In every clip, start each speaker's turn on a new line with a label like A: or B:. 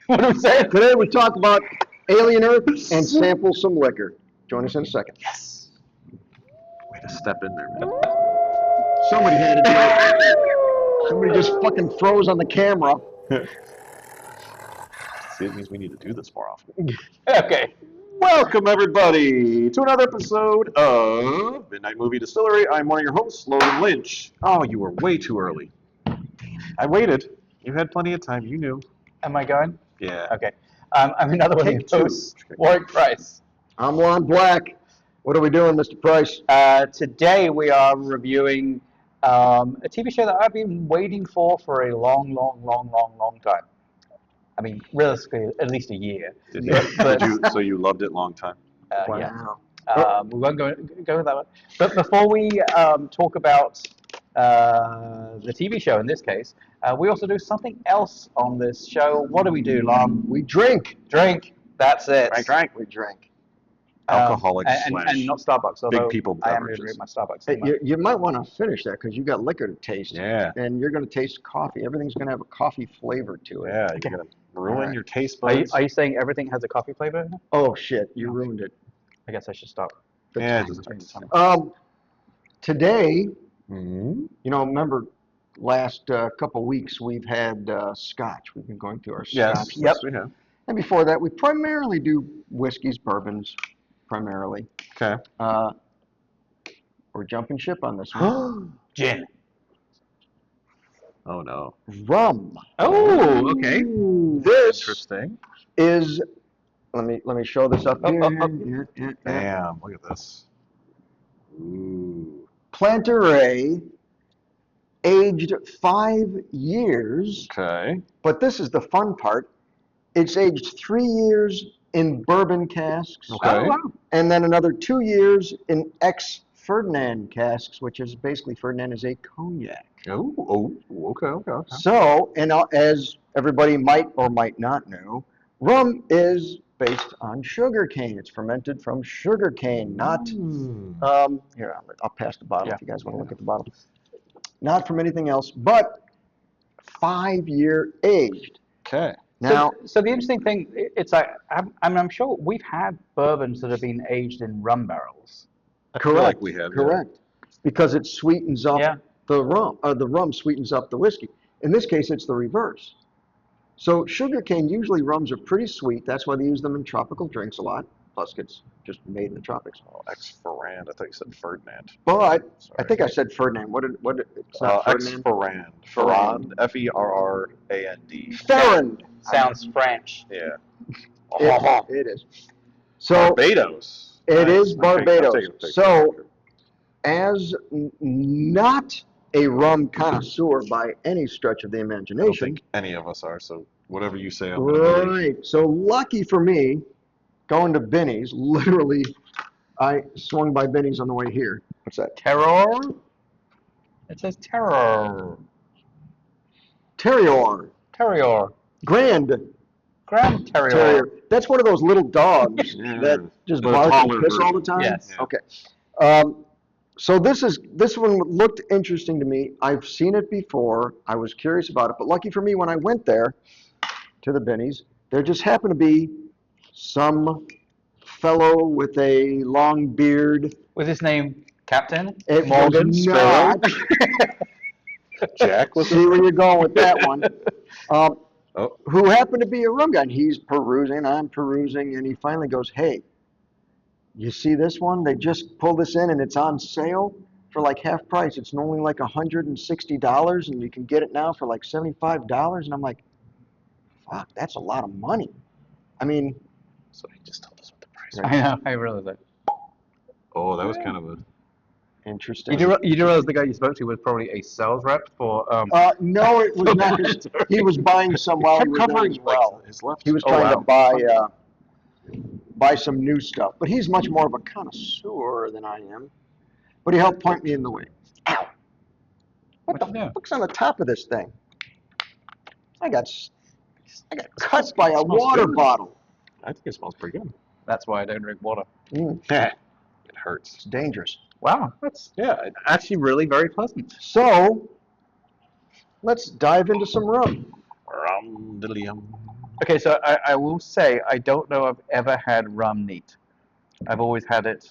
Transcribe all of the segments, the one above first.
A: What do we say?
B: Today we talk about alien Earth and sample some liquor. Join us in a second.
A: Yes.
C: Way to step in there, man.
B: Somebody had to do it. Somebody just fucking froze on the camera.
C: See, it means we need to do this more often.
A: Okay.
C: Welcome, everybody, to another episode of Midnight Movie Distillery. I'm one of your hosts, Logan Lynch. Oh, you were way too early. I waited. You had plenty of time. You knew.
A: Am I going?
C: Yeah.
A: Okay. I'm another one of
C: Take
A: your
C: two.
A: hosts, Warwick Price.
B: I'm Lon Black. What are we doing, Mr. Price?
A: Today we are reviewing a TV show that I've been waiting for a long time. I mean, realistically, at least a year.
C: Did
A: But,
C: you? So you loved it long time.
A: Yeah. We won't go with that one. But before we talk about the TV show in this case, we also do something else on this show. What do we do, Lon?
B: We drink.
A: Drink. That's it.
B: We drink.
C: Alcoholic
A: and not Starbucks. Although
C: people
A: I am going to
C: beverages.
A: drink my Starbucks.
B: Hey, you might want to finish that because you got liquor to taste.
C: Yeah.
B: And you're going to taste coffee. Everything's going to have a coffee flavor to it.
C: Yeah, you're gonna ruin
B: Alright.
C: your taste
A: Are you,
C: buds.
A: are you saying everything has a coffee flavor?
B: Oh, shit. You ruined it.
A: I guess I should stop.
C: Yeah, it doesn't make sense.
B: Today,
C: Mm-hmm.
B: you know, remember last couple weeks we've had scotch. We've been going through our
C: Yes.
B: scotch.
C: Yes, we have.
B: And before that, we primarily do whiskeys, bourbons, primarily.
C: Okay.
B: We're jumping ship on this one.
A: Gin.
C: Oh no.
B: Rum.
A: Oh, okay.
B: This
C: Interesting.
B: is. Let me show this up here. Yeah.
C: Damn. Look at this. Ooh.
B: Planteray, aged 5 years.
C: Okay.
B: But this is the fun part. It's aged 3 years in bourbon casks.
C: Okay.
A: Oh, wow.
B: And then another 2 years in ex-Ferdinand casks, which is basically Ferdinand is a cognac.
C: Oh. Okay.
B: So, and as everybody might or might not know, rum is based on sugar cane. It's fermented from sugar cane, not, here, I'll pass the bottle if you guys want to look at the bottle. Not from anything else, but 5-year aged.
C: Okay.
B: Now,
A: so the interesting thing, it's like I'm sure we've had bourbons that have been aged in rum barrels.
C: I feel like we have.
B: correct. Because it sweetens up
A: Yeah.
B: the rum, the rum sweetens up the whiskey. In this case, it's the reverse. So sugarcane, usually rums are pretty sweet. That's why they use them in tropical drinks a lot. Plus, it's just made in the tropics.
C: Oh, ex-Ferrand. I thought you said Ferdinand.
B: But
C: Sorry.
B: I think I said Ferdinand. It's not Ferdinand.
C: Ex-Ferrand. Ferrand. Ferrand.
B: Ferrand.
A: Sounds French.
C: Yeah.
B: It is. So
C: Barbados.
B: it
C: Nice.
B: is Barbados.
C: I'm taking a picture.
B: So, as not a rum connoisseur by any stretch of the
C: I don't
B: imagination,
C: think any of us are, so whatever you say, I'm going to believe.
B: right? So lucky for me, going to Benny's. Literally, I swung by Benny's on the way here. What's that?
A: Terror. It says terror.
B: Terrier.
A: Terrier.
B: Grand
A: Grand Terrier.
B: Terrier. That's one of those little dogs
C: Yeah.
B: that just
C: The
B: bark and
C: taller
B: piss all the
C: version.
B: time.
A: Yes.
C: Yeah.
B: Okay. So this one looked interesting to me. I've seen it before. I was curious about it, but lucky for me, when I went there to the Benny's, there just happened to be some fellow with a long beard.
A: Was his name Captain
B: It
A: Morgan
B: was
A: Sparrow?
B: not.
C: Jack was
B: See where you're going with that one.
C: Oh.
B: Who happened to be a rum guy. And he's perusing, I'm perusing, and he finally goes, "Hey, you see this one? They just pulled this in and it's on sale for like half price. It's only like $160 and you can get it now for like $75. And I'm like, fuck, that's a lot of money. I mean,
C: So he just told us what the price
B: Right.
C: was.
A: I know. I realized that.
C: Oh, that was kind of a...
B: interesting.
A: You do realize the guy you spoke to was probably a sales rep for.
B: No, it was not. He was buying some while he
C: kept
B: was on
C: covering
B: as well.
C: his left.
B: He was trying to buy some new stuff, but he's much more of a connoisseur than I am. But he helped point me in the way. Ow! What
A: What'd you
B: the
A: do?
B: fuck's on the top of this thing? I got cut by a
C: smells
B: water
C: good.
B: bottle.
C: I think it smells pretty good.
A: That's why I don't drink water.
C: It hurts.
B: It's dangerous.
A: Wow, that's
C: Yeah.
A: actually really very pleasant.
B: So let's dive into some rum.
C: Rum diddly-yum.
A: Okay, so I will say I don't know I've ever had rum neat. I've always had it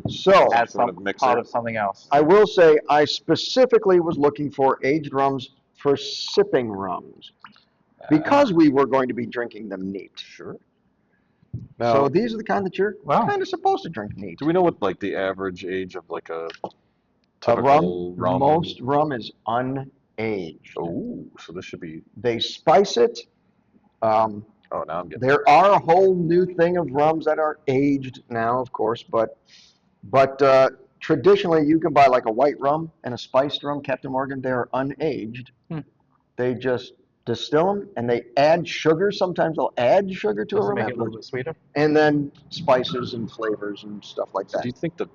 B: So
A: as
C: Sort
A: some
C: of mixer.
A: part of something else.
B: I will say I specifically was looking for aged rums for sipping rums because we were going to be drinking them neat.
C: Sure.
B: So
C: Now,
B: these are the kind that you're
A: Wow.
B: kind of supposed to drink neat.
C: do we know what like the average age of like a
B: Rum,
C: typical rum?
B: most rum is unaged.
C: Oh, so this should be.
B: They spice it.
C: Oh, now I'm getting.
B: There are a whole new thing of rums that are aged now, of course, but traditionally you can buy like a white rum and a spiced rum, Captain Morgan. They are unaged. They just distill them and they add sugar. Sometimes they'll add sugar to
A: Does
B: a
A: it
B: rum
A: make it a
B: afterwards,
A: little bit sweeter?
B: and then spices and flavors and stuff like
C: So
B: that.
C: do you think the?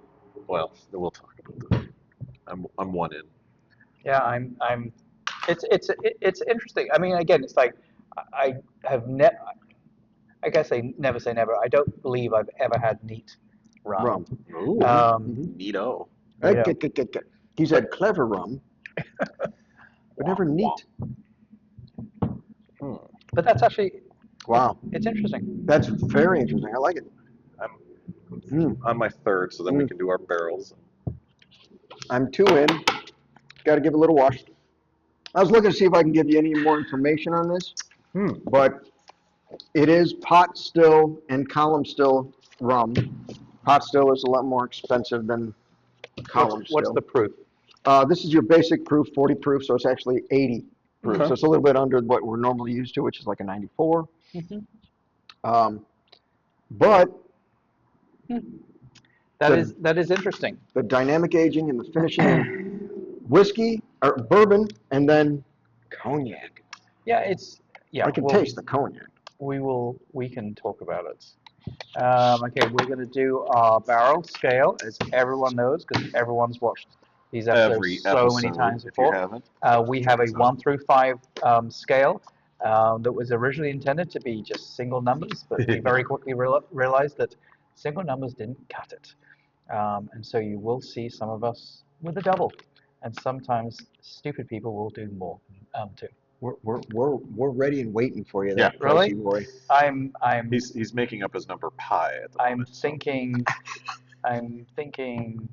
C: Well, we'll talk about that. I'm one in.
A: Yeah, I'm. It's interesting. I mean, again, it's like I have never. I guess I never say never. I don't believe I've ever had neat rum.
B: Rum.
C: Ooh, neato.
A: You know.
B: He's had clever rum, but never neat.
A: But that's actually
B: Wow,
A: it's interesting.
B: that's very interesting. I like it.
C: I'm on my third, so then we can do our barrels.
B: I'm 2 in. Got to give it a little wash. I was looking to see if I can give you any more information on this, but it is pot still and column still rum. Pot still is a lot more expensive than column still.
A: What's the proof?
B: This is your basic proof, 40 proof, so it's actually 80 proof.
C: Okay.
B: So it's a little bit under what we're normally used to, which is like a 94. But
A: That is interesting.
B: the dynamic aging and the finishing in whiskey or bourbon and then cognac.
A: Yeah, it's yeah.
B: I can
A: well,
B: taste the cognac.
A: We can talk about it. Okay, we're going to do our barrel scale, as everyone knows, because everyone's watched these episodes
C: Every
A: so many
C: episode,
A: times
C: if you
A: before.
C: haven't.
A: We have a 1 through 5 scale that was originally intended to be just single numbers, but we very quickly realized that single numbers didn't cut it. And so you will see some of us with a double, and sometimes stupid people will do more too.
B: We're ready and waiting for you.
C: Yeah.
B: That
A: Really?
B: pricey boy.
A: I'm
C: He's making up his number pi at the
A: I'm
C: moment.
A: thinking. I'm thinking.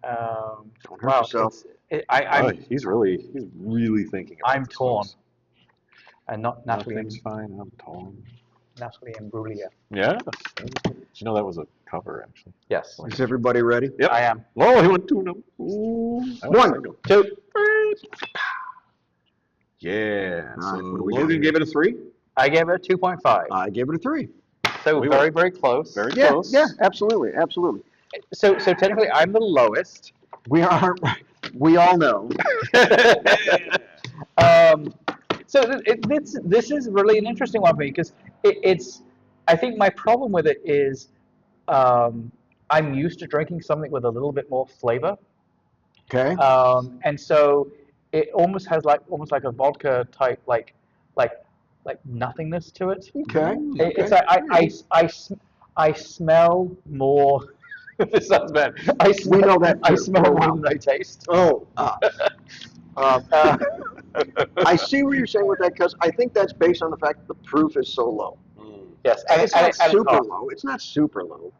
B: Don't hurt
A: Wow,
B: yourself.
C: He's really thinking about
A: I'm
C: this,
A: torn.
C: folks.
A: And not Natalie.
C: Nothing's fine. I'm torn.
A: Natalie Imbruglia.
C: Yeah. Did you know that was a cover, actually?
A: Yes,
B: Is everybody ready?
C: Yep.
A: I am.
C: Oh, he went 2 numbers. Ooh. I went
B: 1,
C: single.
B: 2.
C: Yeah.
B: All
C: So
B: right, what do we got
C: Logan
B: here?
C: gave it a 3.
A: I gave it a 2.5.
B: I gave it a 3.
A: So
C: we
A: very,
C: were
A: very close.
C: Very
B: Yeah,
C: close.
B: yeah, absolutely, absolutely.
A: So technically, I'm the lowest.
B: We all know.
A: So this is really an interesting one for me because it's. I think my problem with it is I'm used to drinking something with a little bit more flavor,
B: Okay.
A: and so it almost has almost like a vodka type like nothingness to it.
B: Okay.
A: It's like I smell more. This sounds bad. I smell,
B: know that
A: I
B: too.
A: smell
B: Oh,
A: more
B: wow.
A: than I taste.
B: Oh, I see what you're saying with that because I think that's based on the fact that the proof is so low.
A: Yes,
B: And it's not super low. It's not super low.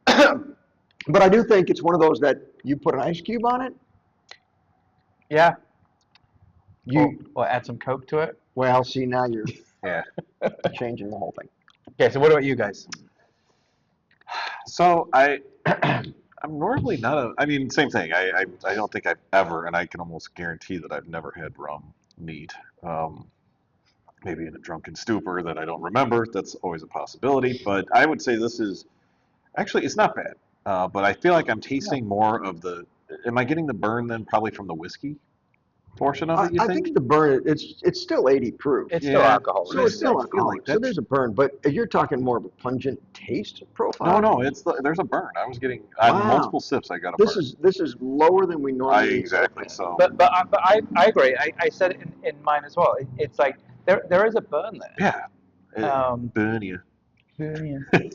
B: But I do think it's one of those that you put an ice cube on it.
A: Yeah.
B: You
A: Or add some Coke to it.
B: well, see now you're
C: Yeah.
B: changing the whole thing.
A: Okay, so what about you guys?
C: So I'm normally not a. I mean, same thing. I don't think I've ever, and I can almost guarantee that I've never had rum neat. Maybe in a drunken stupor that I don't remember. That's always a possibility. But I would say this is actually it's not bad. But I feel like I'm tasting more of the. Am I getting the burn then probably from the whiskey portion of it? You
B: I think the burn it's still 80 proof.
A: It's still
C: Yeah.
A: alcohol.
B: So it's still
C: I feel
B: alcoholic.
C: like
B: So
C: that's-
B: there's a burn, but you're talking more of a pungent taste profile.
C: No, there's a burn. I was getting on
B: Wow.
C: multiple sips. I got a
B: This
C: burn.
B: is lower than we normally.
C: Exactly. So
A: But I agree. I said it in mine as well. It's like there is a burn there.
C: yeah, burn you.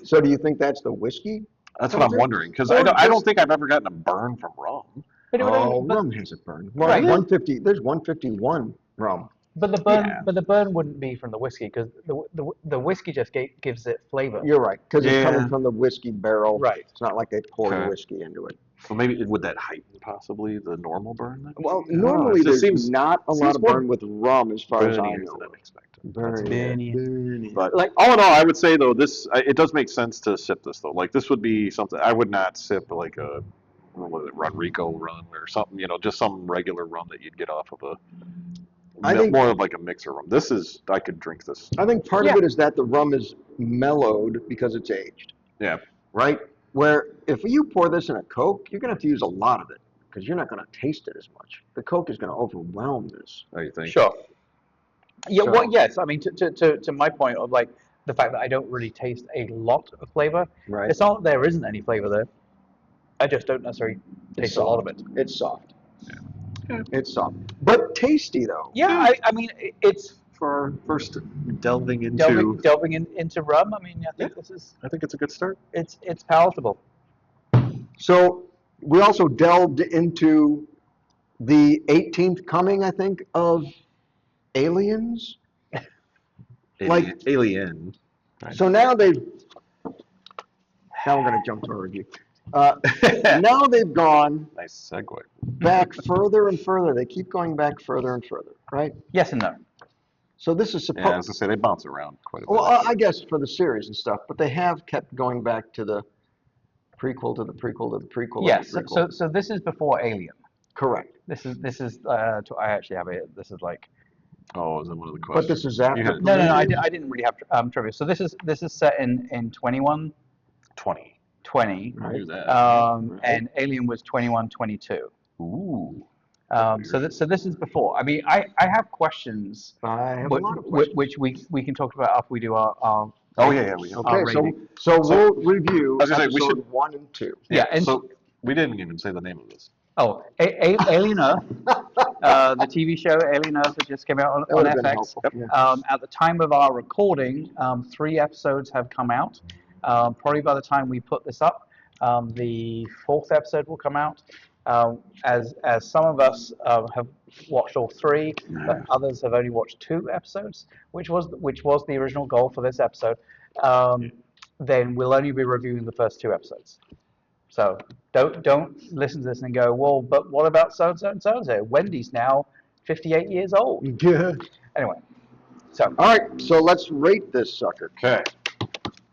B: So do you think that's the whiskey?
C: That's what I'm wondering because
B: Or
C: I don't
B: just-
C: think I've ever gotten a burn from rum.
A: But
B: Oh, rum has a burn. Well,
A: Right.
B: 150. There's 151 rum.
A: But the burn wouldn't be from the whiskey because the whiskey just gives it flavor.
B: You're right, because it's coming
C: Yeah.
B: from the whiskey barrel.
A: Right.
B: It's not like they poured
C: Okay.
B: whiskey into it.
C: So maybe would that heighten possibly the normal burn? Then?
B: Well,
C: I don't know,
B: normally
C: it just
B: there's not a lot
C: seems
B: of
C: more
B: burn with rum, as far as I
C: burnier
B: know.
C: than unexpected.
A: Burnier.
C: But like all in all, I would say though it does make sense to sip this though. Like this would be something I would not sip like a what is it, Rodrigo run or something. Just some regular rum that you'd get off of
B: I think-
C: more of like a mixer rum. I could drink this.
B: I think part
A: Yeah.
B: of it is that the rum is mellowed because it's aged,
C: Yeah.
B: right? Where if you pour this in a Coke, you're going to have to use a lot of it because you're not going to taste it as much. The Coke is going to overwhelm this.
C: How do you think?
A: Sure. Yeah.
B: So-
A: Well, yes. I mean, to my point of like the fact that I don't really taste a lot of flavor.
B: Right.
A: It's not that there isn't any flavor there. I just don't necessarily taste a lot of it.
B: It's soft. It's soft. But tasty, though.
A: Yeah. I mean, it's
C: For our first delving into,
A: delving into rum. I mean, I think
C: I think it's a good start.
A: it's palatable.
B: So we also delved into the 18th coming, I think, of Aliens. Like-
C: Alien. Right.
B: So now they've. Now we're going to jump to a review. Now they've gone
C: Nice segue.
B: back further and further. They keep going back further and further, right?
A: Yes and no.
B: So this is
C: Yeah, as
B: supposed.
C: I say, they bounce around quite a bit.
B: Well, I guess for the series and stuff, but they have kept going back to the prequel to the prequel to the prequel.
A: Yes.
B: To the
A: So
B: prequel.
A: so this is before Alien.
B: Correct.
A: This is. I actually have it. This is like.
C: Oh, is that one of the
B: But
C: questions?
B: this is after.
C: had-
A: No. I didn't really have trivia. So this is set in 2120.
C: 20. I knew that.
B: Right.
A: And Alien was 2122.
C: Ooh.
A: So this is before. I mean, I have questions,
B: I have a lot of
A: which,
B: questions.
A: which we can talk about after we do our
C: Oh yeah, we.
B: Okay,
A: rating.
B: so we'll review
C: I was gonna say,
B: episode
C: we should-
B: 1 and 2.
A: Yeah, and
C: So we didn't even say the name of this.
A: Alien Earth, the TV show Alien Earth that just came out
B: That
A: on
B: would have been
A: FX.
B: helpful.
C: Yep.
B: Yeah.
A: At the time of our recording, 3 episodes have come out. Probably by the time we put this up, the 4th episode will come out. As some of us have watched all 3, but others have only watched 2 episodes, which was the original goal for this episode. Then we'll only be reviewing the first 2 episodes. So don't listen to this and go, well, but what about so and so and so and so? Wendy's now 58 years old.
B: Yeah.
A: Anyway, so
B: All right, so let's rate this sucker.
C: Okay.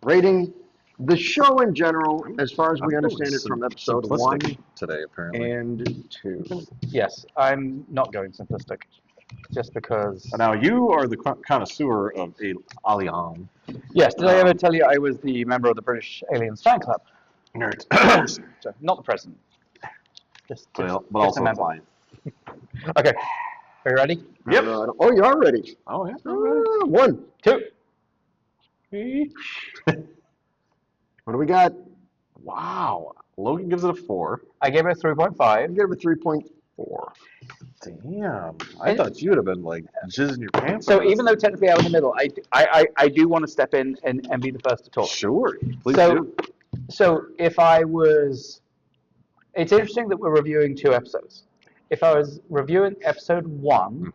B: Rating the show in general, as far as we
C: I'm
B: understand
C: going
B: it from episode
C: simplistic
B: 1
C: today, apparently.
B: and 2.
A: yes, I'm not going simplistic, just because.
C: Now you are the connoisseur of Alien.
A: Yes, did I ever tell you I was the member of the British Aliens fan club?
C: Nerd.
A: So, not the president. Just
C: but
A: just
C: also
A: a
C: a
A: member.
C: client.
A: Okay, are you ready?
C: Yep.
B: Oh, you are ready.
C: Oh yeah.
B: 1.
A: 2.
B: What do we got?
C: Wow. Logan gives it a 4.
A: I gave it a 3.5.
B: I give it a 3.4.
C: Damn. I thought you would have been like jizzing your pants.
A: So
C: on this.
A: even though technically I'm in the middle, I do want to step in and be the first to talk.
C: Sure. Please
A: So-
C: do.
A: So if I was, it's interesting that we're reviewing 2 episodes. If I was reviewing episode 1,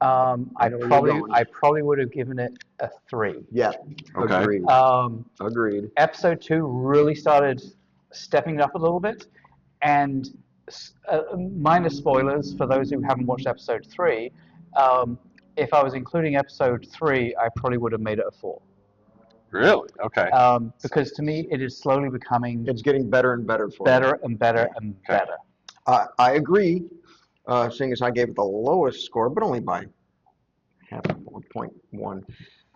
C: Mhm.
B: I know where you're going.
A: I probably would have given it a 3.
B: Yeah,
C: Okay.
B: agreed. Agreed.
A: Episode 2 really started stepping it up a little bit, and minor spoilers for those who haven't watched episode 3. If I was including episode 3, I probably would have made it a 4.
C: Really? Okay.
A: Because to me, it is slowly becoming
B: It's getting better and better for
A: better and better and
C: Okay.
A: better.
B: I agree, seeing as I gave it the lowest score, but only by half a point 1.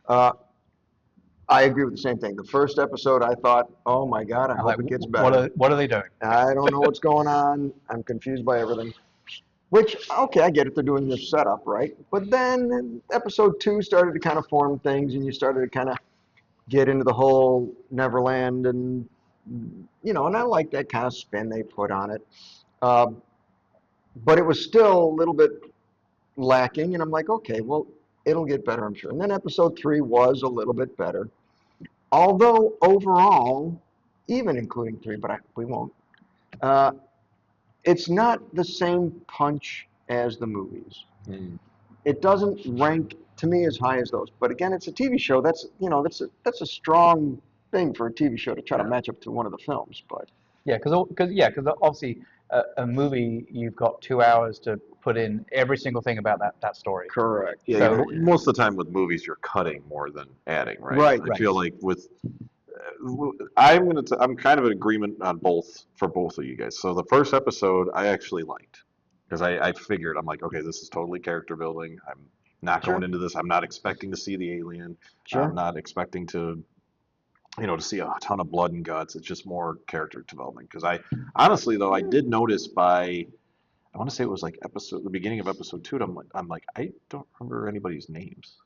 B: I agree with the same thing. The first episode, I thought, oh my God, I hope
A: Like,
B: it gets better.
A: what are they doing?
B: I don't know what's going on. I'm confused by everything. Which, okay, I get it. They're doing this setup, right? But then episode 2 started to kind of form things, and you started to kind of get into the whole Neverland, and and I like that kind of spin they put on it. But it was still a little bit lacking, and I'm like, okay, well, it'll get better, I'm sure. And then episode 3 was a little bit better. Although overall, even including 3, but we won't, it's not the same punch as the movies.
C: Mm.
B: it doesn't rank to me as high as those. But again, it's a TV show. That's that's a strong thing for a TV show to try to match up to one of the films. But
A: Yeah, because obviously a movie you've got 2 hours to put in every single thing about that story.
B: correct.
C: Yeah,
A: So-
C: most of the time with movies, you're cutting more than adding, right?
B: Right.
C: I feel like with I'm kind of in agreement on for both of you guys. So the first episode I actually liked because I figured I'm like, okay, this is totally character building. I'm not going
B: Sure.
C: into this. I'm not expecting to see the alien.
B: Sure.
C: I'm not expecting to to see a ton of blood and guts. It's just more character development. Because I honestly though I did notice I want to say it was like the beginning of episode 2. I'm like I don't remember anybody's names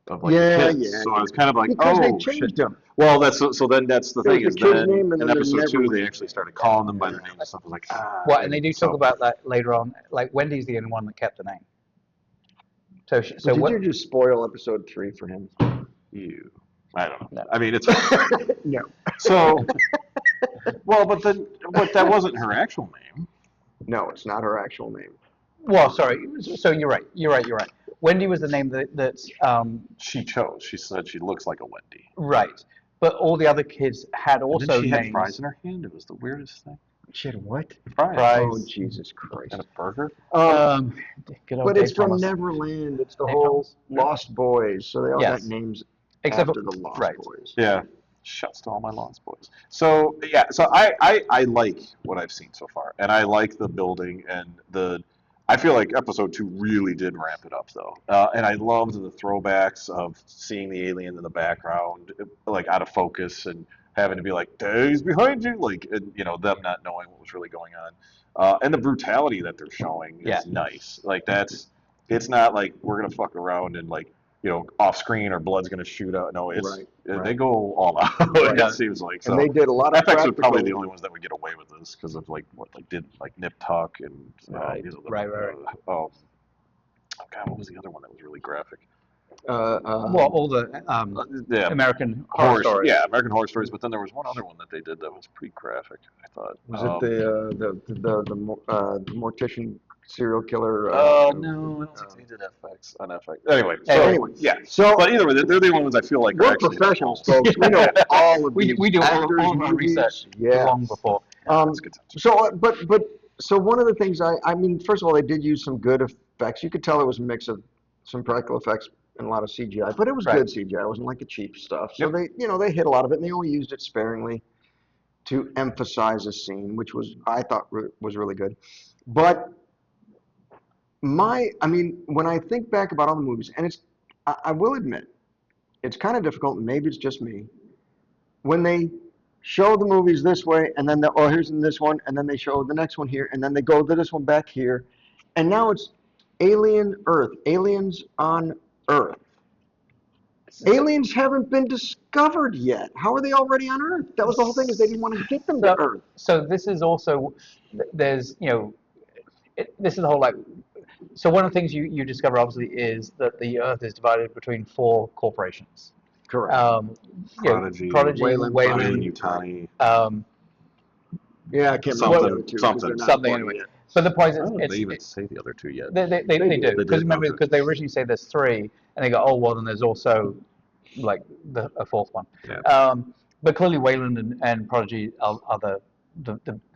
C: of like
B: Yeah,
C: the kids.
B: yeah,
C: So I was kind of like,
B: because they
C: oh
B: changed
C: shit.
B: them.
C: Well, then that's the
B: There
C: thing
B: was
C: is
B: the kid's
C: then
B: name, and
C: in
B: then there's
C: episode 2
B: Neverland.
C: they actually started calling them by their names and stuff. I was like,
A: Well, and they do
C: so-
A: talk about that later on. Like Wendy's the only one that kept the name. So
B: So did you just spoil episode 3 for him?
C: You. I don't know.
A: No.
C: I mean, it's
B: No.
C: so. Well, but that wasn't her actual name.
B: No, it's not her actual name.
A: Well, sorry. So you're right. Wendy was the name that's
C: She chose. She said she looks like a Wendy.
A: right. But all the other kids had
C: And
A: also
C: then she
A: names.
C: had fries in her hand. It was the weirdest thing.
B: She had what?
C: Fries.
B: Oh, Jesus Christ.
C: And a burger.
A: Good old
B: But
A: Dave
B: it's from
A: Thomas.
B: Neverland. It's the
A: Dave
B: whole
A: Thomas.
B: Lost Boys. So they all
A: Yes.
B: got names
A: Except
B: after
A: for-
B: the Lost
A: right.
B: Boys.
C: Yeah. Shuts to all my Lost Boys. So yeah, so I like what I've seen so far, and I like the building and I feel like episode 2 really did ramp it up though, and I loved the throwbacks of seeing the alien in the background, like out of focus, and having to be like, "He's behind you," like and, them not knowing what was really going on, and the brutality that they're showing is
A: Yeah.
C: nice. Like it's not like we're gonna fuck around and like off screen or blood's gonna shoot out. No, it's
B: Right,
C: they
B: right.
C: go all out.
A: Right.
C: It seems like so.
B: And they did a lot of
C: FX are
B: practical.
C: probably the only ones that would get away with this because of like what they did, like Nip Tuck and
A: Right. Right.
C: oh god, what was the other one that was really graphic?
A: Well, all the
C: Yeah,
A: American Horror Stories.
C: Yeah, American Horror Stories. But then there was one other one that they did that was pretty graphic. I thought.
B: Was it the mortician serial killer?
C: Oh no, I don't think they did FX on FX. Anyway,
B: Anyway,
C: yeah.
B: So
C: But either way, they're the only ones I feel like are
B: we're
C: actually
B: professionals, folks. We know all of
A: We
B: these
A: do all
B: actors,
A: of our
B: movies.
A: research
B: Yeah.
A: long before.
C: That's good.
B: So one of the things I mean, first of all, they did use some good effects. You could tell it was a mix of some practical effects and a lot of CGI, but it was
A: Right.
B: good CGI. It wasn't like the cheap stuff. So
C: Yep.
B: they hit a lot of it, and they only used it sparingly to emphasize a scene, which I thought was really good. But I mean, when I think back about all the movies, and I will admit, it's kind of difficult, and maybe it's just me, when they show the movies this way, and then here's this one, and then they show the next one here, and then they go to this one back here, and now it's Alien Earth, aliens on Earth. Aliens haven't been discovered yet. How are they already on Earth? That was the whole thing, is they didn't want to get them to Earth.
A: So this is also there's this is the whole like. So one of the things you discover obviously is that the Earth is divided between 4 corporations.
B: Correct.
C: Prodigy,
B: Wayland,
A: Wayland,
C: Yutani.
B: Yeah, I can't
C: Something-
B: remember the other two, 'cause
C: something.
B: they're not
A: Something
B: important
A: anyway.
B: yet.
A: But the point
C: I
A: is,
C: don't think they even say the other 2 yet.
A: they
B: They
A: do
B: did.
A: because remember
C: Okay.
A: because they originally say there's 3 and they go, oh well, then there's also like a 4th one.
C: Yeah.
A: But clearly Wayland and Prodigy are the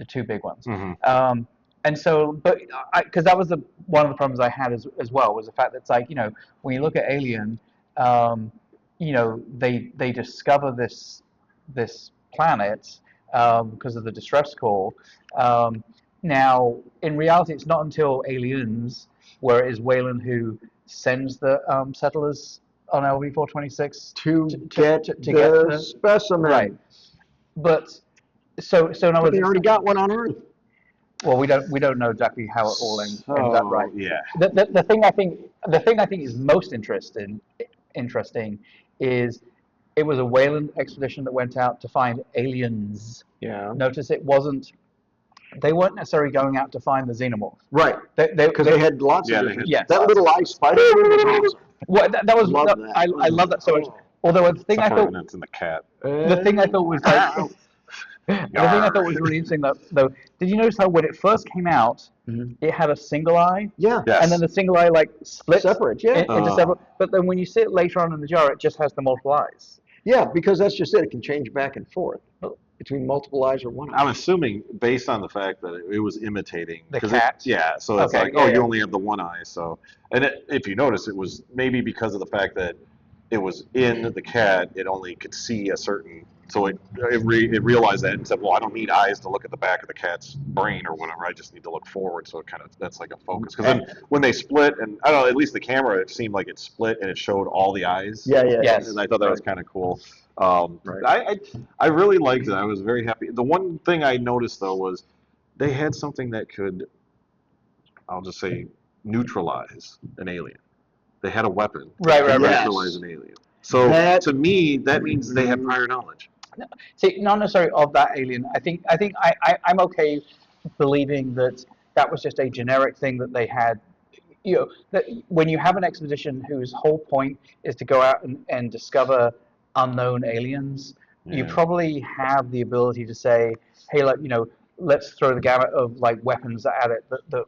A: 2 big ones.
C: Mhm.
A: And so, but because that was one of the problems I had as well, was the fact that it's like, when you look at Alien, they discover this planet because of the distress call. Now, in reality, it's not until Aliens where it is Wayland who sends the settlers on LV-426
B: To
A: to
B: get
A: get
B: the
A: the-
B: specimen.
A: right. But so in other
B: But
A: words,
B: they
A: it's
B: already
A: not-
B: got one on Earth.
A: well, we don't know exactly how it all ends up, right?
C: Yeah.
A: The thing I think is most interesting is it was a Wayland expedition that went out to find aliens.
B: Yeah.
A: Notice they weren't necessarily going out to find the xenomorph.
B: Right. Because they had lots
C: Yeah,
B: of
C: they
B: different.
A: had
B: That
A: lots
B: little ice spider was awesome.
A: Well, that was
B: Love
A: that,
B: that.
A: I love that so much. Although the thing I
C: Except for
A: thought
C: when it's in the cat.
A: the thing I thought was like The thing I thought was really interesting, though, did you notice how when it first came out, it had a single eye,
B: Yeah.
C: Yes.
A: and then the single eye like split
B: Separate, yeah.
A: into several. But then when you see it later on in the jar, it just has the multiple eyes.
B: Yeah, because that's just it. It can change back and forth between multiple eyes or one eye.
C: I'm assuming based on the fact that it was imitating
A: The
C: 'cause
A: cat?
C: yeah, so it's
A: Okay,
C: like,
A: yeah,
C: oh,
A: yeah.
C: you only have the one eye. So, and if you notice, it was maybe because of the fact that it was in the cat, it only could see a certain. So it realized that and said, well, I don't need eyes to look at the back of the cat's brain or whatever. I just need to look forward. So it kind of that's like a focus. Because then when they split, and I don't know, at least the camera, it seemed like it split and it showed all the eyes.
B: Yeah, yeah.
A: Yes.
C: And I thought that was kind of cool.
B: Right.
C: I really liked it. I was very happy. The one thing I noticed though was they had something that could, I'll just say, neutralize an alien. They had a weapon
A: Right,
C: to
A: right, right.
C: neutralize an alien. So to me, that means they have prior knowledge.
A: See, not necessarily of that alien. I'm okay believing that that was just a generic thing that they had. You know, that when you have an expedition whose whole point is to go out and discover unknown aliens, you
C: Yeah.
A: probably have the ability to say, hey, like, let's throw the gamut of like weapons at it that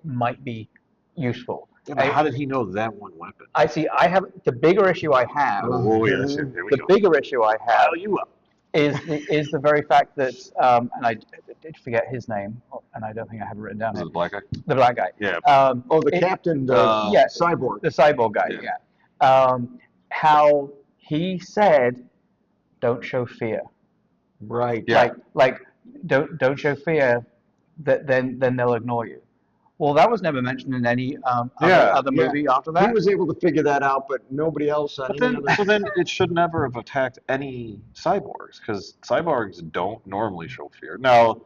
A: might be useful.
C: Yeah, but how did he know that one weapon?
A: I see. I have the bigger issue I have.
C: Oh, yes. Here we
A: The
C: go.
A: bigger issue I have
C: Dial you up.
A: is the very fact that, and I did forget his name, and I don't think I have it written down
C: This
A: here.
C: is black guy.
A: The black guy.
C: Yeah.
B: Oh, the captain, the
A: yeah,
B: cyborg.
A: the cyborg guy. Yeah. How he said, "Don't show fear."
B: Right.
C: Yeah.
A: Like don't show fear. That then they'll ignore you. Well, that was never mentioned in any other
B: Yeah.
A: movie after that.
B: He was able to figure that out, but nobody else on
C: But
B: any
C: then,
B: other.
C: so then it should never have attacked any cyborgs because cyborgs don't normally show fear. Now,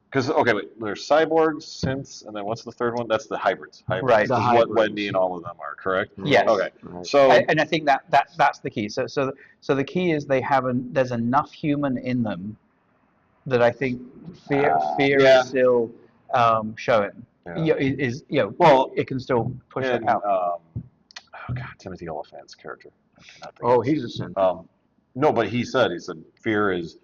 C: because okay, wait, there's cyborgs, synths, and then what's the third one? That's the hybrids.
A: Right.
C: This
B: The
C: is what
B: hybrids.
C: Wendy and all of them are, correct?
A: Yes.
C: Okay.
B: Right.
C: So
A: And I think that's the key. So the key is there's enough human in them that I think fear
C: yeah.
A: is still showing.
C: Yeah.
A: Well, it can still push
C: and
A: it out.
C: oh god, Timothy Oliphant's character. I cannot think
B: Oh,
C: of
B: he's a synth.
C: no, but he said fear is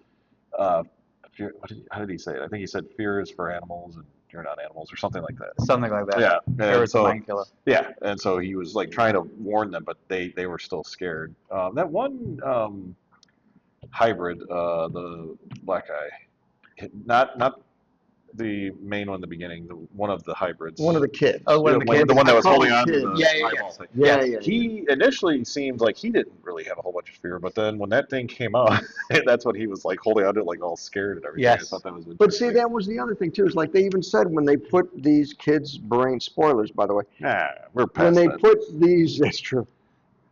C: fear. How did he say it? I think he said fear is for animals and you're not animals or something like that.
A: Something like that.
C: Yeah,
A: Fear
C: and
A: is the
C: so
A: mind killer.
C: yeah, and so he was like trying to warn them, but they were still scared. That one hybrid, the black guy, not the main one in the beginning, one of the hybrids.
B: One of the kids.
A: Oh, one of the kids.
C: The one that was
B: I call
C: holding
B: them
C: on to
B: kids.
C: the
A: Yeah, yeah,
C: eyeball thing.
B: Yeah,
A: Yes.
B: yeah.
C: He initially seemed like he didn't really have a whole bunch of fear, but then when that thing came out, that's when he was like holding on to it, like all scared and everything.
A: Yes.
C: I thought that was
B: But see,
C: interesting.
B: that was the other thing too. Is like they even said when they put these kids' brain spoilers, by the way,
C: Nah, we're
B: when
C: past
B: they
C: that.
B: put these, that's true,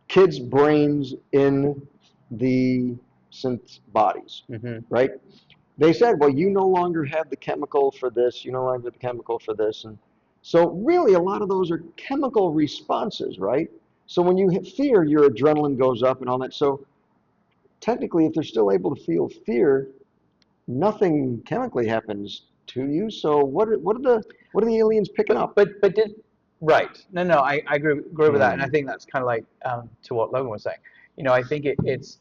B: kids' brains in the synth bodies, right? They said, well, you no longer have the chemical for this, you no longer have the chemical for this. And so really a lot of those are chemical responses, right? So when you hit fear, your adrenaline goes up and all that. So technically, if they're still able to feel fear, nothing chemically happens to you. So what are the aliens picking up?
A: But right? No, I agree with that, and I think that's kind of like to what Logan was saying. I think it's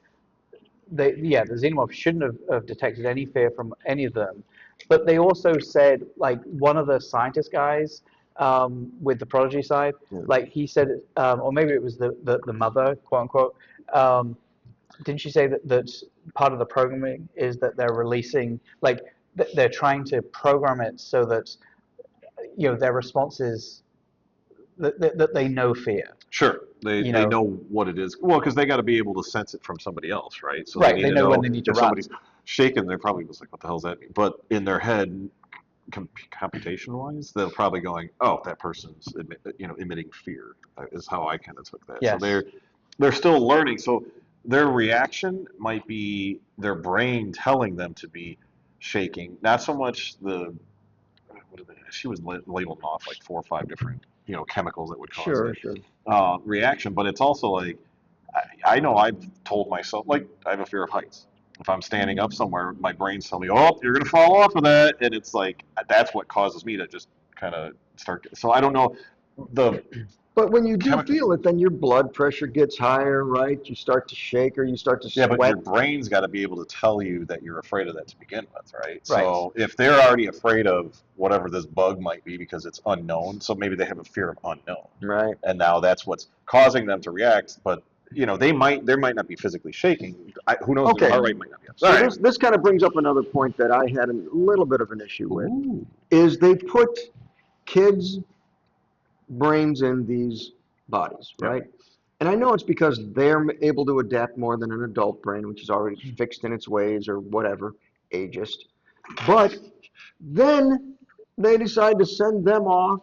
A: the xenomorphs shouldn't have detected any fear from any of them, but they also said like one of the scientist guys with the prodigy side, like he said, or maybe it was the mother, quote unquote. Didn't she say that part of the programming is that they're releasing like they're trying to program it so that their responses that they know fear.
C: Sure, they know what it is. Well, because they got to be able to sense it from somebody else, right? So
A: Right,
C: they
A: they
C: need
A: know
C: to
A: when they need to
C: if
A: run.
C: somebody's shaking, they're probably just like, what the hell does that mean? But in their head, computation-wise, they're probably going, oh, that person's emitting fear. Is how I kind of took that.
A: Yes.
C: So they're still learning. So their reaction might be their brain telling them to be shaking, not so much she was labeled off like 4 or 5 different chemicals that would cause reaction, but it's also like I know I've told myself like I have a fear of heights. If I'm standing up somewhere, my brain's telling me, "Oh, you're gonna fall off of that," and it's like that's what causes me to just kind of start. So I don't know.
B: But when you do
C: chemical.
B: feel it, then your blood pressure gets higher, right? You start to shake or you start to
C: Yeah,
B: sweat.
C: but your brain's got to be able to tell you that you're afraid of that to begin with, right?
A: Right.
C: So if they're already afraid of whatever this bug might be because it's unknown, so maybe they have a fear of unknown,
B: Right.
C: and now that's what's causing them to react. But there might not be physically shaking. Who knows?
B: Okay.
C: Their heart rate might not be up.
B: So
C: All right.
B: this kind of brings up another point that I had a little bit of an issue with,
C: Ooh.
B: is they put kids' brains in these bodies,
C: Yep.
B: right? And I know it's because they're able to adapt more than an adult brain, which is already fixed in its ways or whatever, ageist. But then they decide to send them off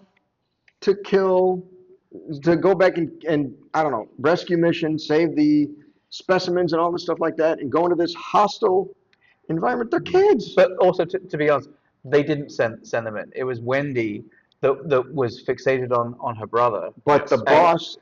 B: to to go back and I don't know, rescue mission, save the specimens and all this stuff like that, and go into this hostile environment. They're kids.
A: But also, to be honest, they didn't send them in. It was Wendy that was fixated on her brother.
B: But the
A: And-
B: boss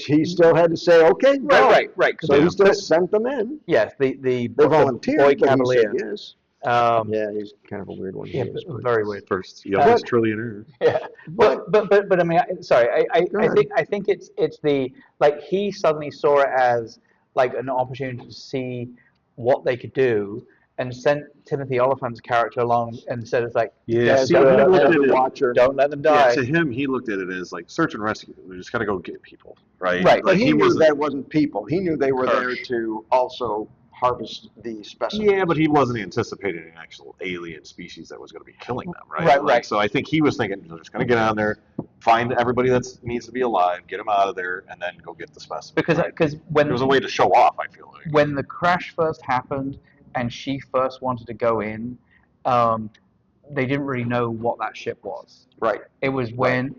B: he still had to say, okay, go.
A: Right.
B: So he
C: Yeah.
B: still sent them in.
A: Yes, the
B: They
A: boy
B: volunteered, but he
A: Cavalier.
B: said yes.
A: Um,
B: Yeah, he's kind of a weird one.
A: yeah,
B: He is, but-
A: very weird.
C: First youngest
B: But-
C: trillionaire.
A: Yeah, but I mean, sorry,
B: Go
A: I
B: ahead.
A: think it's the like he suddenly saw it as like an opportunity to see what they could do, and sent Timothy Oliphant's character along and said it's like,
C: Yeah,
B: As
C: see,
B: a-
C: he
B: as
C: looked
B: a
C: at it.
B: watcher.
A: don't let them
C: Yeah,
A: die.
C: to him, he looked at it as like search and rescue. We just got to go get people, right?
A: Right.
B: But
C: Like
B: he knew
C: wasn't.
B: that wasn't people. He knew they were there
C: Harsh.
B: to also harvest the specimens.
C: Yeah, but he wasn't anticipating an actual alien species that was going to be killing them, right?
A: Right,
C: Like,
A: right.
C: So I think he was thinking, they're just going to get on there, find everybody that needs to be alive, get them out of there, and then go get the specimen.
A: Because
C: right?
A: when
C: It was a way to show off, I feel like.
A: when the crash first happened and she first wanted to go in, they didn't really know what that ship was.
B: Right.
A: It was when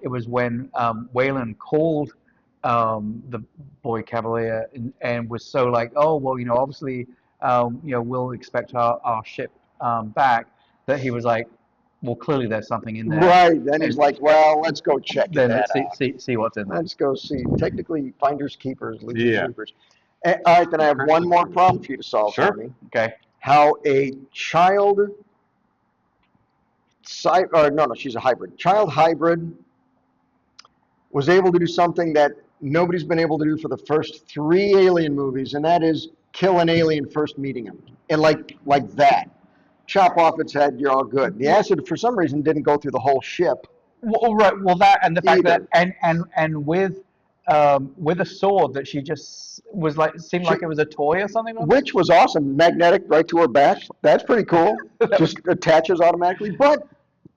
A: Wayland called the boy Cavalier and was so like, oh well, obviously, we'll expect our ship back. That he was like, well, clearly there's something in there.
B: Right. Then he's like, well, let's go check
A: Then
B: that
A: let's
B: out.
A: see what's in there.
B: Let's go see. Technically, finders keepers, losers
C: Yeah.
B: keepers. All right, then I have one more problem for you to solve
C: Sure.
B: for me.
A: Okay.
B: How a child, she's a hybrid. Child hybrid was able to do something that nobody's been able to do for the first 3 Alien movies, and that is kill an alien first meeting him, and like that, chop off its head, you're all good. The acid, for some reason, didn't go through the whole ship.
A: Well, right. Well, that and the fact
B: Either.
A: that and with a sword that she just was like seemed like it was a toy or something.
B: Which was awesome, magnetic right to her back. That's pretty cool. Just attaches automatically. But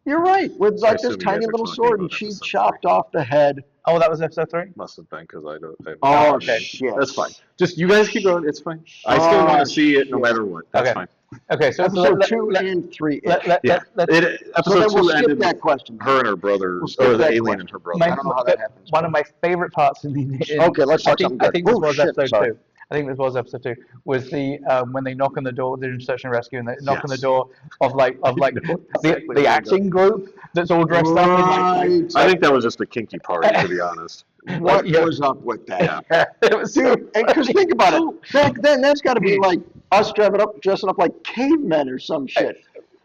B: you're right, with like
C: assume
B: this
C: you
B: tiny
C: guys are
B: little
C: talking
B: sword, and
C: about
B: she
C: episode
B: chopped off the head.
A: Oh, that was episode 3.
C: Must have been because I don't.
B: Oh,
A: okay.
B: shit.
C: That's fine. Just you guys keep going. It's fine. I still
B: Oh,
C: want to see it no
B: shit.
C: matter what. That's
A: Okay.
C: fine.
A: Okay, so
B: Episode 2 and 3.
C: Yeah.
A: let's
C: It,
B: So
C: episode
B: then we'll
C: 2
B: skip
C: ended
B: that
C: with
B: question.
C: her and her brother,
B: We'll skip
C: or the
B: that
C: alien
B: question.
C: and her brother.
B: I don't know how that happens.
A: One of my favorite parts in the
B: Okay, let's talk something
A: I
B: good.
A: think this
B: Oh,
A: was
B: shit,
A: episode
B: sorry.
A: 2. I think this was episode 2. Was the when they knock on the door, they're in search and rescue, and they knock on the
C: Yes.
A: door of like
C: know exactly
A: the
C: where
A: acting group that's all dressed up in
B: Right.
C: I think that was just a kinky party, to be honest.
B: What
A: yeah.
B: was up with that?
A: it was so
B: Dude, because think about it. Back then, that's got to be like us dressing up like cavemen or some shit.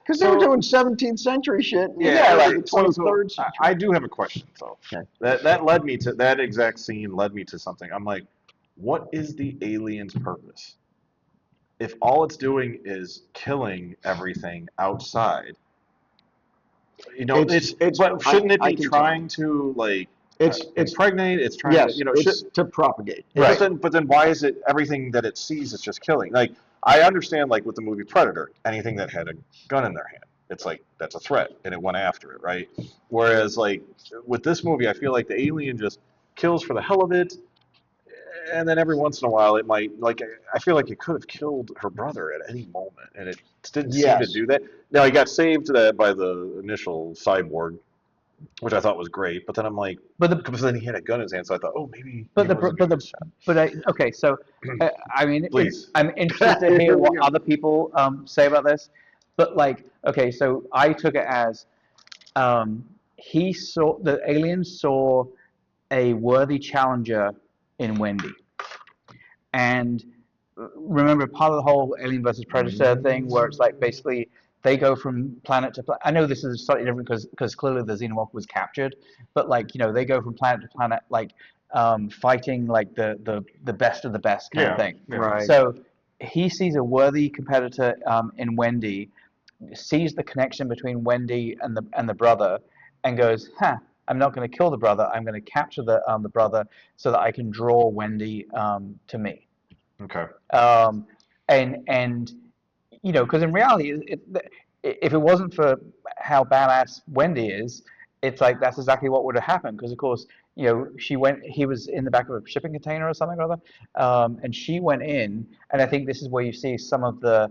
B: Because they were
C: So-
B: doing 17th century shit. And
C: Yeah,
B: like
C: right.
B: the
C: So
B: 23rd century.
C: I do have a question, though.
B: Okay.
C: That led me to that exact scene. Led me to something. I'm like, what is the alien's purpose? If all it's doing is killing everything outside,
B: It's-
C: but shouldn't it
B: I
C: be
B: can
C: trying to like
B: It's
C: impregnate? It's trying
B: yes,
C: to
B: it's to propagate.
C: But then why is it everything that it sees is just killing? Like I understand like with the movie Predator, anything that had a gun in their hand, it's like that's a threat and it went after it, right? Whereas like with this movie, I feel like the alien just kills for the hell of it, and then every once in a while it might like I feel like it could have killed her brother at any moment, and it didn't seem to
B: Yes.
C: do that. Now he got saved by the initial cyborg, which I thought was great, but then I'm like, because then he had a gun in his hand, so I thought, oh, maybe.
A: But
C: he wasn't gonna get shot.
A: okay, so I mean,
C: Please.
A: I'm interested to hear what other people say about this. But like, okay, so I took it as the alien saw a worthy challenger in Wendy, and remember part of the whole Alien versus Predator thing, where it's like basically they go from planet to planet. I know this is slightly different because clearly the xenomorph was captured, but like they go from planet to planet, like fighting like the best of the best kind of thing.
C: yeah.
B: Right.
A: So he sees a worthy competitor in Wendy, sees the connection between Wendy and the brother, and goes, "Huh, I'm not going to kill the brother. I'm going to capture the brother so that I can draw Wendy to me."
C: Okay.
A: And because in reality, if it wasn't for how badass Wendy is, it's like that's exactly what would have happened. Because of course, he was in the back of a shipping container or something or other, and she went in, and I think this is where you see some of the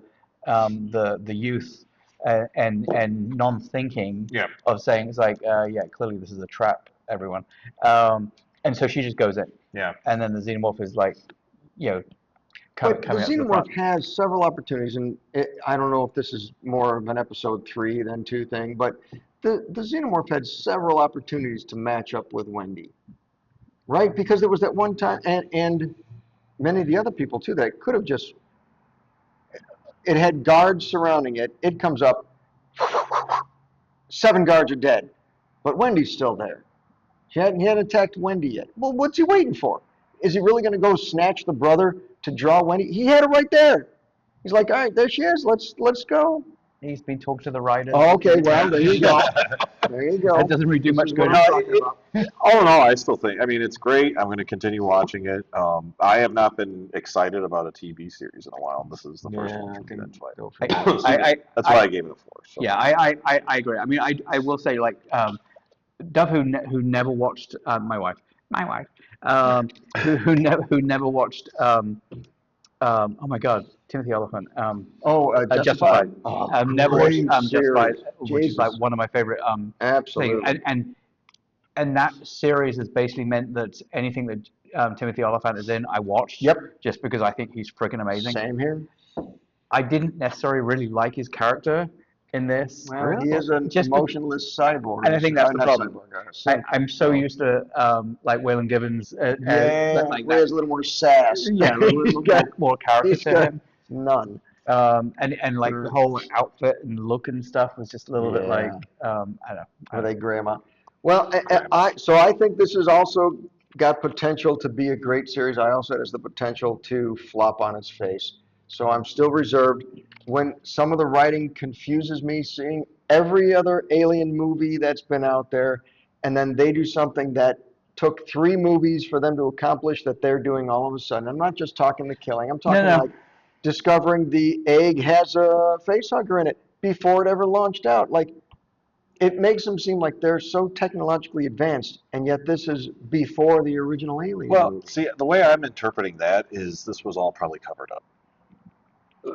A: youth and non-thinking
C: Yeah.
A: of saying it's like, yeah, clearly this is a trap, everyone. And so she just goes in,
C: Yeah.
A: and then the xenomorph is like,
B: But
A: coming
B: the
A: up to the front.
B: Xenomorph has several opportunities, and I don't know if this is more of an episode 3 than 2 thing, but the Xenomorph had several opportunities to match up with Wendy, right? Because there was that one time, and many of the other people too, that could have just, it had guards surrounding it, it comes up, 7 guards are dead, but Wendy's still there. He hadn't attacked Wendy yet. Well, what's he waiting for? Is he really going to go snatch the brother to draw Wendy? He had it right there. He's like, all right, there she is. Let's go.
A: He's been talked to the writers.
B: Oh, okay, well, there you go. There you go.
A: That doesn't really do
B: This
A: much
B: is
A: good.
B: what I'm talking about.
C: All in all, I still think. I mean, it's great. I'm going to continue watching it. I have not been excited about a TV series in a while. This is the first
B: Yeah,
C: one
B: I
C: for me.
B: can
C: That's why.
B: go for that.
C: That's why I gave it a 4. So.
A: Yeah, I agree. I mean, I will say, like, Dove, who never watched my wife, who never watched oh my God, Timothy Oliphant, Justified.
B: Oh,
A: Never watched
B: great
A: Justified,
B: series.
A: which is like
B: Jesus.
A: one of my favorite things.
B: Absolutely.
A: And that series has basically meant that anything that Timothy Oliphant is in, I watched.
B: Yep.
A: Just because I think he's freaking amazing.
B: Same here.
A: I didn't necessarily really like his character in this.
B: Well, he is an
A: Just
B: emotionless cyborg.
A: and I think that's the
B: Not
A: problem.
B: cyborg,
A: I'm so used to like Waylon Gibbons, like
B: he has a little more sass.
A: yeah, a little more character
B: he's
A: to
B: got
A: him.
B: none.
A: And like the whole outfit and look and stuff was just a little bit like I don't know.
B: Are they grandma? Well, I think this has also got potential to be a great series. I also has the potential to flop on its face. So I'm still reserved. When some of the writing confuses me, seeing every other alien movie that's been out there, and then they do something that took 3 movies for them to accomplish that they're doing all of a sudden. I'm not just talking the killing. I'm talking
A: No.
B: like discovering the egg has a facehugger in it before it ever launched out. Like, it makes them seem like they're so technologically advanced, and yet this is before the original Alien
C: Well,
B: movie.
C: see, the way I'm interpreting that is this was all probably covered up.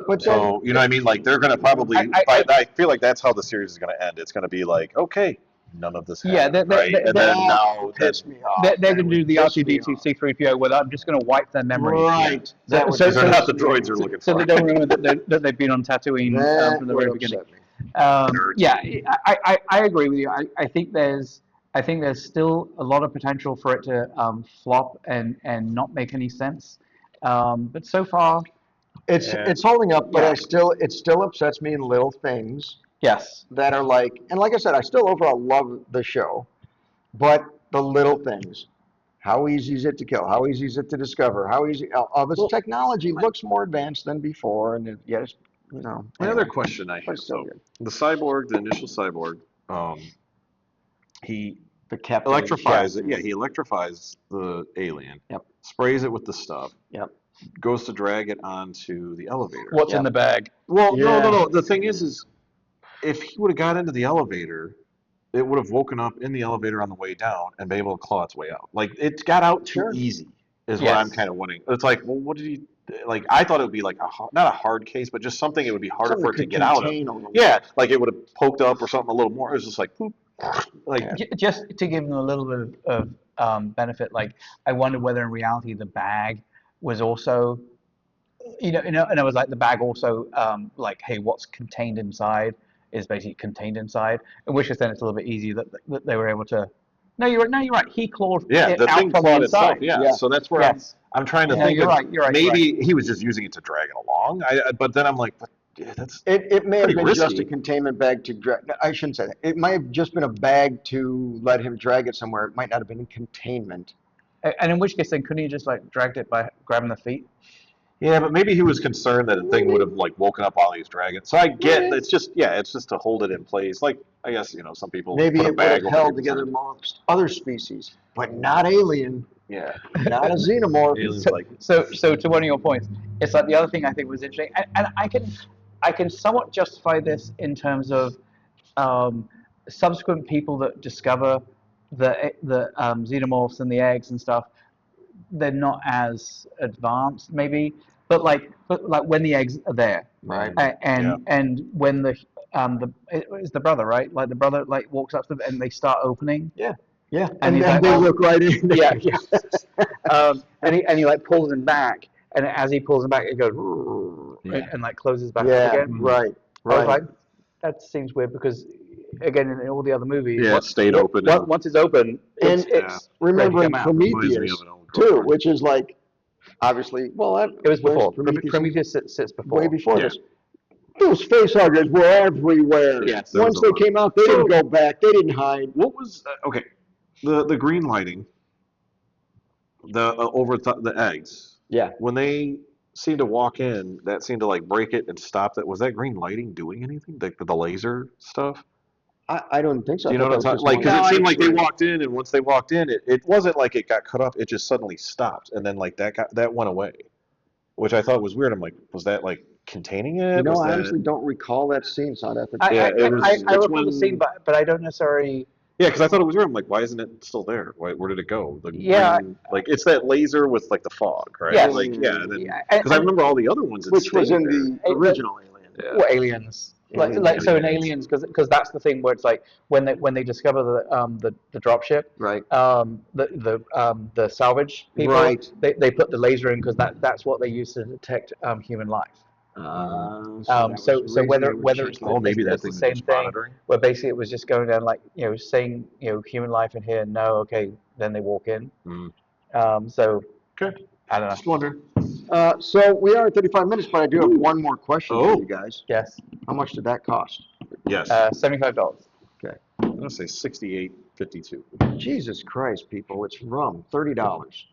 B: But
C: So, you know what I mean? Like, they're going to probably, I feel like that's how the series is going to end. It's going to be like, okay, none of this happened, right? And then now,
B: pissed me off.
A: They're going to do the
B: That would
A: R2D2
B: piss me
A: C3PO where I'm just going to wipe their memories.
B: Right. That would
C: these are not the
B: piss me
C: droids
B: off.
C: you're looking
A: So
C: for.
A: they don't remember that they've been on Tatooine
B: That
A: from the
B: would
A: very beginning.
B: upset me.
A: Yeah, I agree with you. I think there's still a lot of potential for it to flop and not make any sense. But so far,
B: It's holding up, but
A: Yeah.
B: it still upsets me in little things
A: yes.
B: that are like, and like I said, I still overall love the show, but the little things. How easy is it to kill? How easy is it to discover? How easy? All this technology looks more advanced than before, and yet it's,
C: My
B: anyway.
C: other question I
B: But
C: have,
B: it's still
C: though,
B: good.
C: the cyborg, the initial cyborg, he
B: The captain.
C: electrifies it. Yeah, he electrifies the alien.
B: Yep.
C: Sprays it with the stuff.
B: Yep.
C: Goes to drag it onto the elevator.
A: What's in
B: Yep.
A: the bag?
C: Well,
B: Yeah.
C: no. The thing is if he would have got into the elevator, it would have woken up in the elevator on the way down and be able to claw its way out. Like, it got out too
B: Sure.
C: easy, is what
A: Yes.
C: I'm kind of wondering. It's like, well, what did he? Like, I thought it would be like not a hard case, but just something it would be harder
B: Something
C: for it to
B: could
C: get out of.
B: contain a little
C: Yeah, like it would have poked up or something a little more. It was just like, poop. Like,
B: Yeah.
A: Just to give them a little bit of benefit, like I wonder whether in reality the bag was also, and I was like the bag also, like, hey, what's contained inside is basically contained inside. In which case, then it's a little bit easier that they were able to. No, you're right. He clawed
C: yeah,
A: it
C: the
A: out
C: thing
A: from the
C: clawed
A: inside.
C: itself. Yeah.
B: Yeah.
C: So that's where
A: Yes.
C: I'm trying to
A: No,
C: think.
A: you're
C: of
A: right, you're right,
C: Maybe he was just using it to drag it along. But then I'm like, but Yeah, that's
B: It may have
C: pretty
B: been just
C: risky.
B: a containment bag to drag. I shouldn't say that. It might have just been a bag to let him drag it somewhere. It might not have been in containment.
A: And in which case, then couldn't he just like dragged it by grabbing the feet?
C: Yeah, but maybe he was concerned that the thing would have like woken up while he was dragging. So I get it's just it's just to hold it in place. Like I guess some people
B: Maybe
C: put a
B: it would
C: bag
B: have
C: over
B: held
C: people's
B: together
C: head.
B: amongst other species, but not alien,
C: Yeah,
B: not a xenomorph.
C: aliens
A: So,
C: like
A: so to one of your points, it's like the other thing I think was interesting, and I can somewhat justify this in terms of subsequent people that discover the xenomorphs and the eggs and stuff. They're not as advanced, maybe, but like when the eggs are there,
B: Right.
A: and when it's the brother, right? Like the brother like walks up to them and they start opening.
B: Yeah, yeah.
A: And
B: And,
A: he's
B: then
A: like,
B: they
A: "Oh."
B: look right in.
A: Yeah, yeah. And he like pulls him back, and as he pulls him back, it goes and like closes back up
B: Yeah,
A: again.
B: right,
A: I was
B: right.
A: like, that seems weird because, again, in all the other movies,
C: it stayed open.
A: once it's open, it's ready to
B: Remembering
A: come out.
C: Reminds me
B: Prometheus
C: of an old
B: too,
C: girlfriend.
B: which is like obviously
A: It was before.
B: Prometheus
A: Prometheus sits before.
B: way before
C: Yeah.
B: this. Those face huggers were everywhere.
A: Yes.
C: There was
B: Once
C: a
B: they
C: lot.
B: came out, they
C: So-
B: didn't go back. They didn't hide.
C: What was okay? The green lighting, the the eggs.
B: Yeah.
C: When they seemed to walk in, that seemed to like break it and stop it. Was that green lighting doing anything? The laser stuff?
B: I don't think so.
C: Do you know what I'm talking? Like, because it seemed like they walked in, and once they walked in, it wasn't like it got cut off. It just suddenly stopped, and then like that went away, which I thought was weird. I'm like, was that like containing it?
B: You know,
C: Was
B: I
C: that-
B: honestly don't recall that scene, so I'd have to.
A: I
C: it's
A: recall the scene, but I don't necessarily.
C: Yeah, because I thought it was weird. I'm like, why isn't it still there? Where did it go? The
A: Yeah.
C: green, like it's that laser with like the fog, right?
A: Yes.
C: Like
A: Yeah,
C: because I remember all the other ones. It
B: Which was
C: stayed
B: in
C: there.
B: the original Alien.
C: Yeah.
A: Or aliens. So in aliens, because that's the thing where it's like when they discover the dropship,
B: Right.
A: The salvage people,
B: Right.
A: they put the laser in because that's what they use to detect human life. So whether it's
C: Oh, maybe that
A: it's the
C: thing
A: same
C: was
A: thing
C: monitoring.
A: where basically it was just going down like saying human life in here, no, okay, then they walk in. So
C: Okay.
A: I don't know.
C: Just wondering.
B: So we are at 35 minutes, but I do have one more question
C: Oh.
B: for you guys.
A: Yes,
B: How much did that cost?
C: Yes.
A: $75.
C: I'm gonna say 68.52.
B: Jesus Christ, people, it's rum. $30.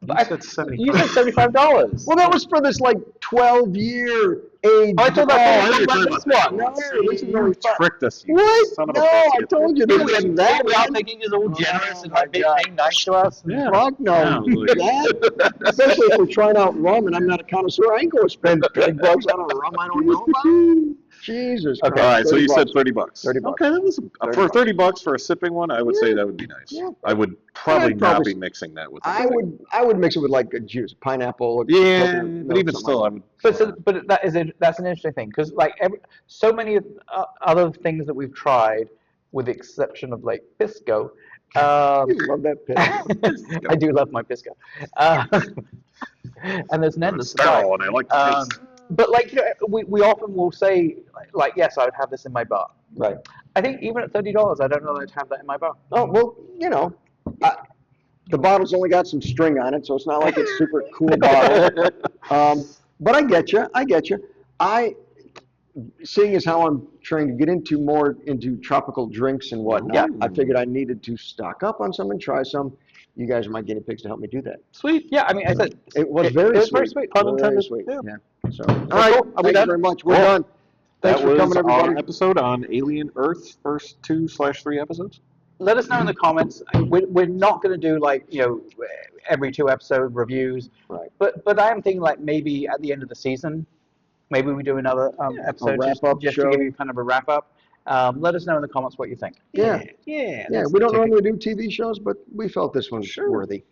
C: You said 75.
A: You said $75.
B: Well, that was for this like 12-year age.
A: I thought
C: I
A: that
C: didn't
A: was
C: talk
A: this
C: about
A: one.
B: No, this is
C: You
B: only five.
C: tricked us. You
B: What?
C: Son of a
B: No, I
C: biscuit.
B: told you this wasn't that.
A: We are thinking he's all generous and like
B: Oh, my God.
A: being nice to us.
C: Yeah.
B: Fuck no.
C: Yeah,
B: That, especially if we're trying out rum and I'm not a connoisseur, I ain't going to spend big bucks on a rum I don't know about. Jesus Christ.
C: All right, so you said
B: $30.
C: $30.
B: 30 bucks.
C: Okay, that was for
B: $30.
C: $30 for a sipping one. I would say that would be nice.
B: Yeah.
C: I would probably
B: I'd
C: not
B: probably-
C: be mixing that with.
B: I would mix it with like a juice, pineapple.
C: Yeah,
B: coconut
C: but
B: milk,
C: even
B: something
C: still, I
B: like
C: would.
A: But that's an interesting thing because like so many of other things that we've tried, with the exception of like Pisco.
B: that. You love that pit.
A: I do love my Pisco. And there's an endless
C: Sterile,
A: supply.
C: and I like the taste.
A: But like we often will say like yes, I would have this in my bar.
B: Right.
A: I think even at $30, I don't know that I'd have that in my bar.
B: Oh, well, the bottle's only got some string on it, so it's not like it's super cool bottle. But I get you. Seeing as how I'm trying to get into tropical drinks and whatnot,
A: Yeah.
B: I figured I needed to stock up on some and try some. You guys are my guinea pigs to help me do that.
A: Sweet. Yeah, I mean, I said
B: It was
A: It
B: very
A: was
B: sweet.
A: very sweet. Pun
B: Very
A: intended.
B: sweet.
A: Yeah.
B: Yeah. So, all right.
A: cool. Are we
B: Thank you
A: done?
B: very much. We're
C: Cool.
B: done. Thanks
C: That
B: for
C: was
B: coming, everybody.
C: our episode on Alien Earth, first 2/3 episodes.
A: let us know in the comments. We're not going to do like every 2 episode reviews,
B: Right.
A: But I am thinking like maybe at the end of the season, maybe we do another episode
B: wrap-up
A: just
B: show.
A: to give you kind of a wrap up. Let us know in the comments what you think.
B: Yeah.
A: Yeah.
B: Yeah, we don't normally do TV shows, but we felt this one was worthy.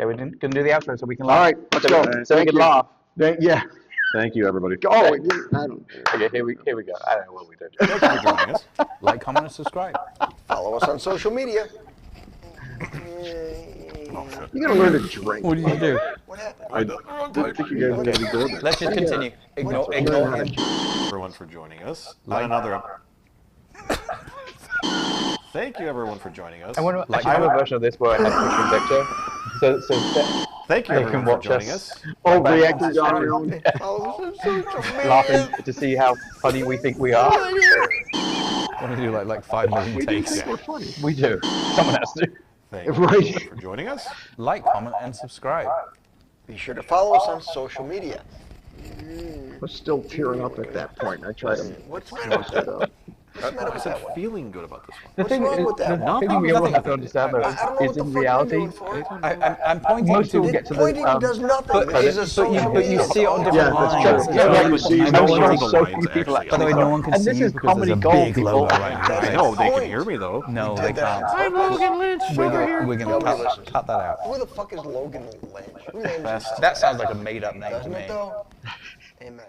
A: Okay, we're going to do the outro so we can
B: All
A: laugh.
B: right, let's go.
A: So we
B: Thank
A: can
B: you.
A: laugh.
B: Yeah.
C: Thank you, everybody.
B: Oh, I don't.
A: Okay, here we go. I don't know what we did.
D: Thank you for joining us. Like, comment, and subscribe.
B: Follow us on social media. You gotta learn to drink.
D: What do you do?
C: I think you guys are going to be good.
D: Let's just continue. Ignore him.
E: Everyone for joining us on another. Thank you, everyone, for joining us.
A: I have a version of this where I had Christian Victor. So
E: Thank you
A: They
E: everyone
A: can
E: for
A: watch
E: joining
A: us.
E: us.
B: All
A: Back
B: reactors on
A: and
B: our own.
A: laughing to see how funny we think we are.
D: Want to do like 5 million
B: We do
D: takes?
B: think we're funny.
A: We do. Someone has to.
E: Thank you
B: Right.
E: everyone for joining us.
D: Like, comment, and subscribe.
F: Be sure to follow us on social media.
B: I was still tearing up at that point. I tried to
F: What's the
B: finish
F: matter with
B: it
F: that?
B: up.
F: What's the matter
E: I
F: with
E: said
F: that one?
E: feeling good about this one.
A: The
F: What's
A: thing,
F: wrong with that
A: the
F: one?
A: thing we all have to understand though
F: I don't know
A: is
F: what the
A: in
F: fuck you're
A: reality,
F: doing for it.
D: I'm pointing
A: most people
D: to.
A: get to
F: Pointing
A: the.
F: does nothing.
D: But,
F: This is a social
D: but you
F: media.
D: see it on
B: Yeah,
D: different
B: that's
D: lines.
B: true.
E: Yeah,
B: Yeah,
E: but
B: you see
E: I
B: no
E: know
B: one
E: where
B: else.
E: the
A: So
E: lines
A: few people
E: actually
D: By the way,
E: are.
D: no one can
A: And
D: see
A: this
D: you
A: is
D: because there's a
A: comedy gold,
D: big logo
A: people.
D: right in your
E: I
D: face.
E: know, they can
F: Point.
E: hear me though.
D: No,
F: We
D: they
F: did that
D: can't.
F: on purpose.
E: Lynch
D: We're gonna cut that out.
F: Who the fuck is Logan Lynch? Who named himself?
D: That sounds like a made-up name to
F: Doesn't
D: me.
F: it though? Amen.